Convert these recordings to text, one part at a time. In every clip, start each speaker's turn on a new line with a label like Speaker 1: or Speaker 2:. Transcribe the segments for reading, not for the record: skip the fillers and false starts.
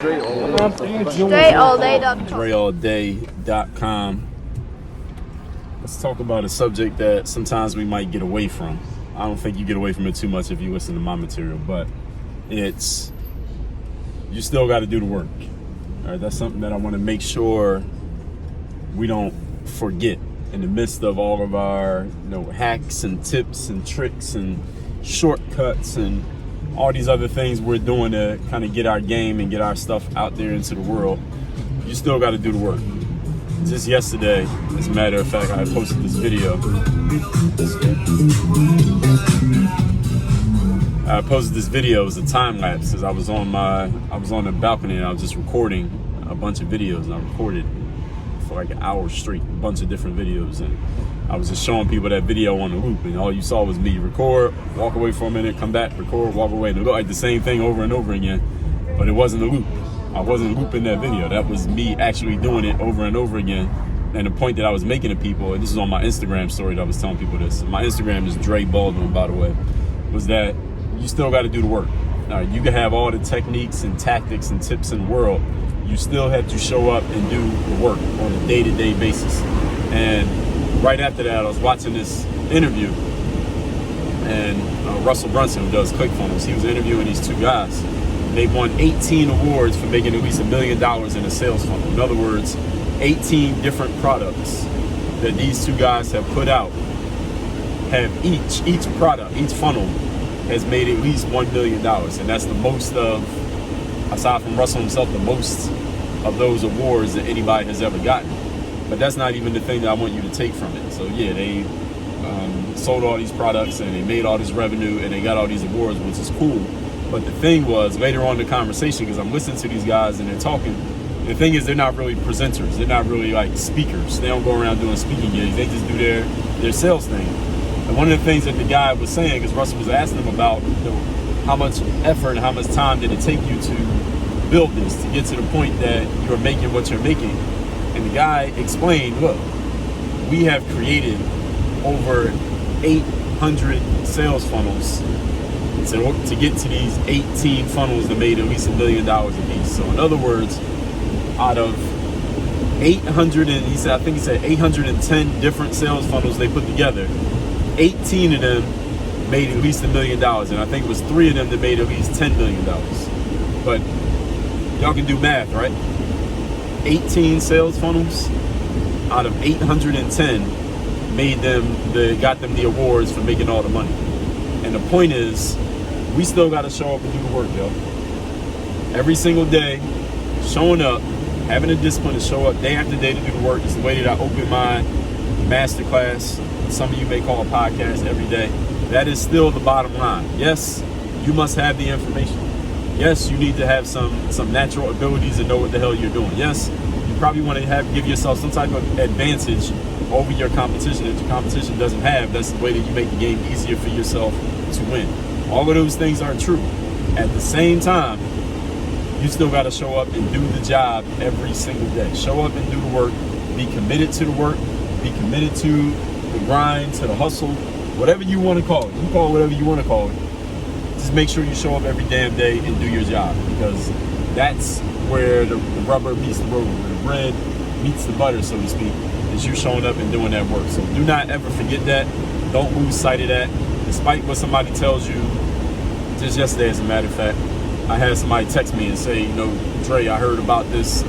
Speaker 1: DreAllDay.com. Let's talk about a subject that sometimes we might get away from. I don't think you get away from it too much if you listen to my material, but it's, you still got to do the work. All right, that's something that I want to make sure we don't forget in the midst of all of our, hacks and tips and tricks and shortcuts and all these other things we're doing to kind of get our game and get our stuff out there into the world. You still got to do the work. Just yesterday, as a matter of fact, I posted this video. It was a time lapse as I was on the balcony and I was just recording a bunch of videos, and I recorded for like an hour straight, a bunch of different videos, and I was just showing people that video on the loop, and all you saw was me record, walk away for a minute, come back, record, walk away, and it looked like the same thing over and over again, but it wasn't a loop. I wasn't looping that video. That was me actually doing it over and over again. And the point that I was making to people, and this is on my Instagram story that I was telling people this. My Instagram is Dre Baldwin, by the way, was that you still got to do the work. You can have all the techniques and tactics and tips in the world. You still have to show up and do the work on a day-to-day basis. And right after that, I was watching this interview, and Russell Brunson, who does ClickFunnels, he was interviewing these two guys. They won 18 awards for making at least $1 million in a sales funnel. In other words, 18 different products that these two guys have put out have each product, each funnel has made at least $1 million. And that's the most of, aside from Russell himself, the most of those awards that anybody has ever gotten. But that's not even the thing that I want you to take from it. So yeah, they sold all these products and they made all this revenue and they got all these awards, which is cool. But the thing was, later on in the conversation, because I'm listening to these guys and they're talking, the thing is they're not really presenters. They're not really like speakers. They don't go around doing speaking gigs. They just do their sales thing. And one of the things that the guy was saying, because Russell was asking him about how much effort and how much time did it take you to build this, to get to the point that you're making what you're making. And the guy explained, look, we have created over 800 sales funnels to get to these 18 funnels that made at least $1 million a piece. So in other words, out of 810 different sales funnels they put together, 18 of them made at least $1 million, and I think it was 3 of them that made at least $10 million. But y'all can do math, right? 18 sales funnels out of 810 got them the awards for making all the money. And the point is, we still got to show up and do the work, yo. Every single day, showing up, having a discipline to show up day after day to do the work is the way that I open my masterclass, some of you may call a podcast, every day. That is still the bottom line. Yes, you must have the information. Yes, you need to have some natural abilities to know what the hell you're doing. Yes, you probably want to give yourself some type of advantage over your competition that your competition doesn't have. That's the way that you make the game easier for yourself to win. All of those things are true. At the same time, you still got to show up and do the job every single day. Show up and do the work. Be committed to the work. Be committed to the grind, to the hustle, whatever you want to call it. You call it whatever you want to call it. Just make sure you show up every damn day and do your job, because that's where the rubber meets the road, where the bread meets the butter, so to speak, is you showing up and doing that work. So do not ever forget that. Don't lose sight of that. Despite what somebody tells you, just yesterday, as a matter of fact, I had somebody text me and say, Dre, I heard about this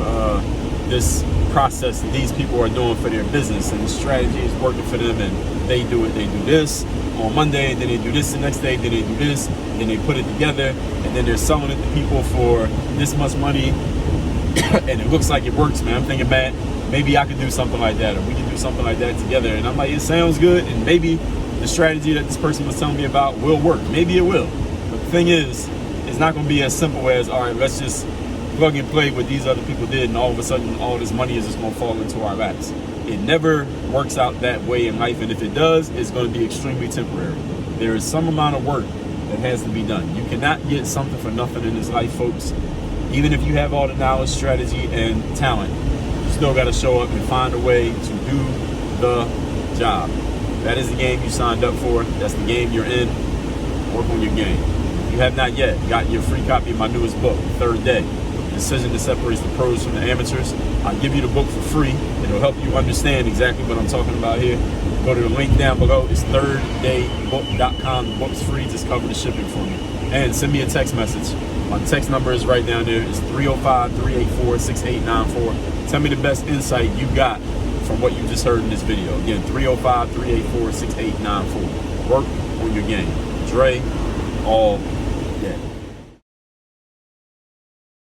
Speaker 1: process that these people are doing for their business, and the strategy is working for them, and they do this on Monday, and then they do this the next day, then they do this, then they put it together, and then they're selling it to people for this much money, and it looks like it works, man. I'm thinking, man, maybe I could do something like that, or we can do something like that together. And I'm like, it sounds good, and maybe the strategy that this person was telling me about will work. Maybe it will. But the thing is, it's not going to be as simple as, all right, let's just plug and play what these other people did, and all of a sudden all this money is just going to fall into our laps. It never works out that way in life, and if it does, it's going to be extremely temporary. There is some amount of work that has to be done. You cannot get something for nothing in this life, folks. Even if you have all the knowledge, strategy, and talent, you still got to show up and find a way to do the job. That is the game you signed up for. That's the game you're in. Work on your game. If you have not yet gotten your free copy of my newest book, Third Day, decision that separates the pros from the amateurs. I'll give you the book for free. It'll help you understand exactly what I'm talking about here. Go to the link down below. It's thirddaybook.com. The book's free. Just cover the shipping for me. And send me a text message. My text number is right down there. It's 305-384-6894. Tell me the best insight you got from what you just heard in this video. Again, 305-384-6894. Work on your game. Dre, all day.